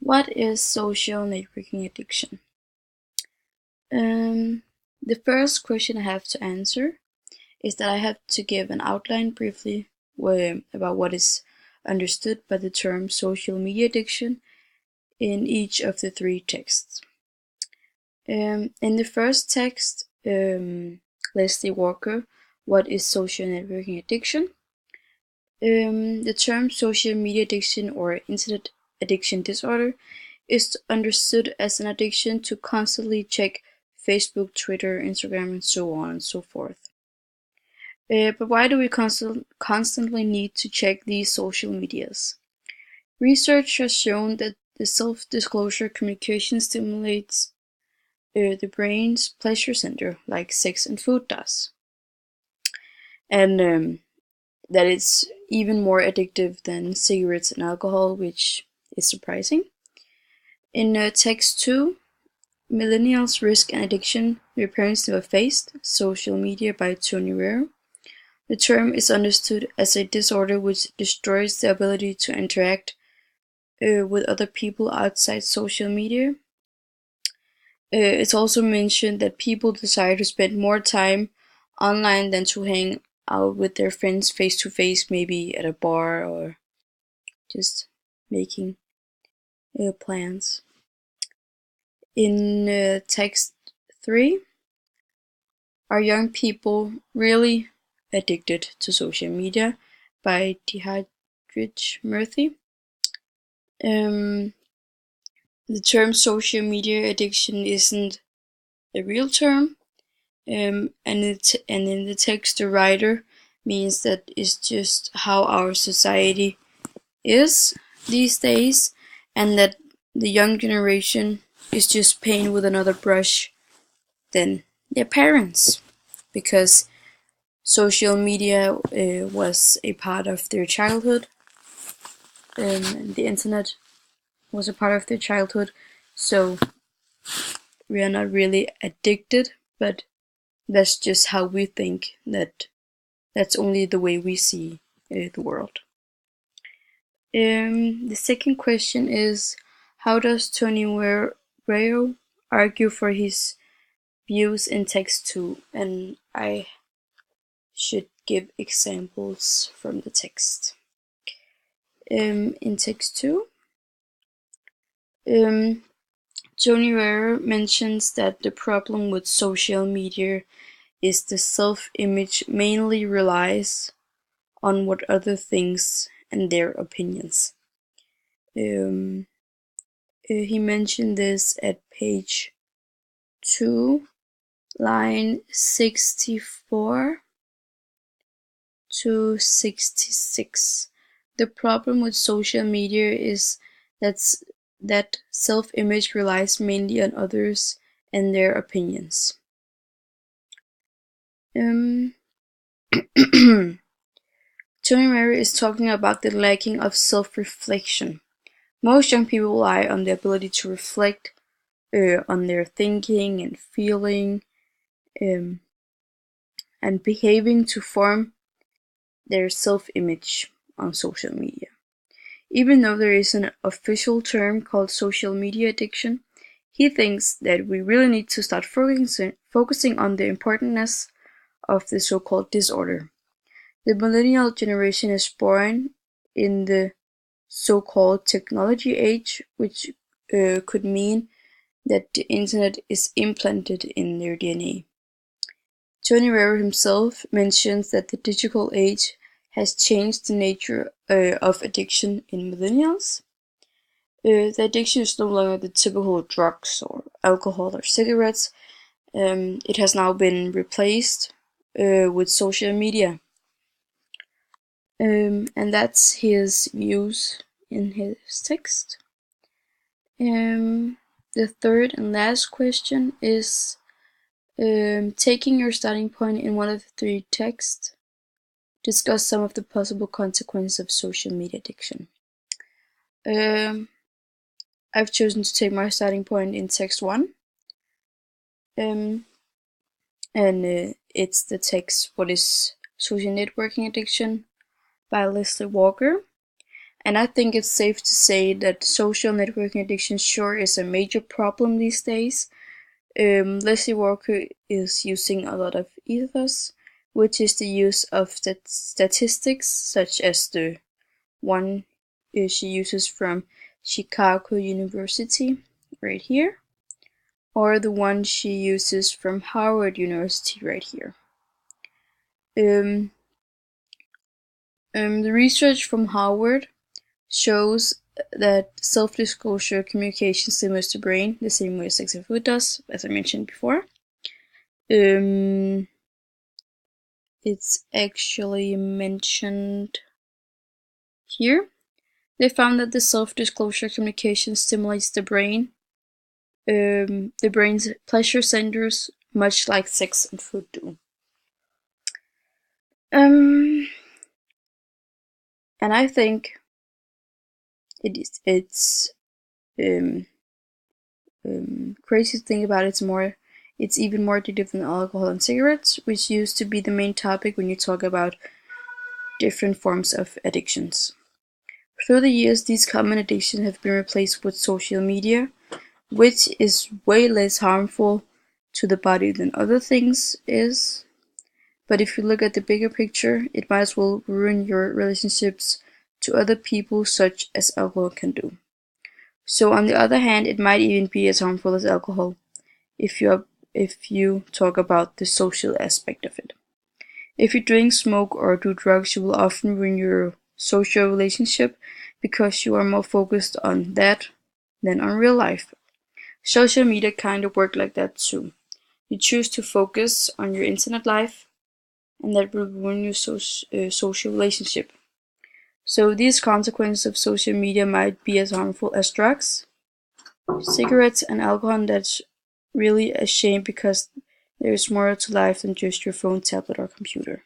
What is social networking addiction? The first question I have to answer is that I have to give an outline briefly about what is understood by the term social media addiction in each of the three texts. In the first text, Leslie Walker, What is social networking addiction? The term social media addiction or internet addiction disorder is understood as an addiction to constantly check Facebook, Twitter, Instagram, and so on and so forth. But why do we constantly need to check these social medias? Research has shown that the self-disclosure communication stimulates the brain's pleasure center, like sex and food does, and that it's even more addictive than cigarettes and alcohol, which is surprising. In text 2, Millennials' Risk and Addiction Their Parents Never Faced, Social Media by Tony Ware. The term is understood as a disorder which destroys the ability to interact with other people outside social media. It's also mentioned that people desire to spend more time online than to hang out with their friends face to face, maybe at a bar or just making plans. In text 3, Are Young People Really Addicted to Social Media by Dihadrich Murthy. The term social media addiction isn't a real term, and in the text the writer means that it's just how our society is these days, and that the young generation is just painted with another brush than their parents, because social media was a part of their childhood, and the internet was a part of their childhood, so we are not really addicted, but that's just how we think, that's only the way we see the world. The second question is, how does Tony Ware argue for his views in text 2? And I should give examples from the text. In text 2, Tony Ware mentions that the problem with social media is the self-image mainly relies on what other thinks and their opinions. He mentioned this at page 2, line 64 to 66. The problem with social media is that self-image relies mainly on others and their opinions. Tony Mary is talking about the lacking of self-reflection. Most young people rely on the ability to reflect on their thinking and feeling and behaving to form their self-image on social media. Even though there is an official term called social media addiction, he thinks that we really need to start focusing on the importance of the so-called disorder. The millennial generation is born in the so-called technology age, which could mean that the internet is implanted in their DNA. Tony Ware himself mentions that the digital age has changed the nature of addiction in millennials. The addiction is no longer the typical drugs or alcohol or cigarettes. It has now been replaced with social media. And that's his views in his text. The third and last question is, taking your starting point in one of the three texts, discuss some of the possible consequences of social media addiction. I've chosen to take my starting point in text 1. And it's the text, What is Social Networking Addiction by Leslie Walker. And I think it's safe to say that social networking addiction sure is a major problem these days. Leslie Walker is using a lot of ethos, which is the use of statistics, such as the one she uses from Chicago University, right here, or the one she uses from Harvard University, right here. The research from Harvard shows that self-disclosure communication stimulates the brain the same way as sex and food does, as I mentioned before. It's actually mentioned here. They found that the self-disclosure communication stimulates the brain's pleasure centers, much like sex and food do. And I think it's crazy to think about. It's even more addictive than alcohol and cigarettes, which used to be the main topic when you talk about different forms of addictions. Through the years, these common addictions have been replaced with social media, which is way less harmful to the body than other things is. But if you look at the bigger picture, it might as well ruin your relationships to other people, such as alcohol can do. So on the other hand, it might even be as harmful as alcohol if you talk about the social aspect of it. If you drink, smoke, or do drugs, you will often ruin your social relationship because you are more focused on that than on real life. Social media kind of work like that too. You choose to focus on your internet life, and that will ruin your social relationship. So these consequences of social media might be as harmful as drugs, cigarettes, and alcohol, and that's really a shame because there is more to life than just your phone, tablet, or computer.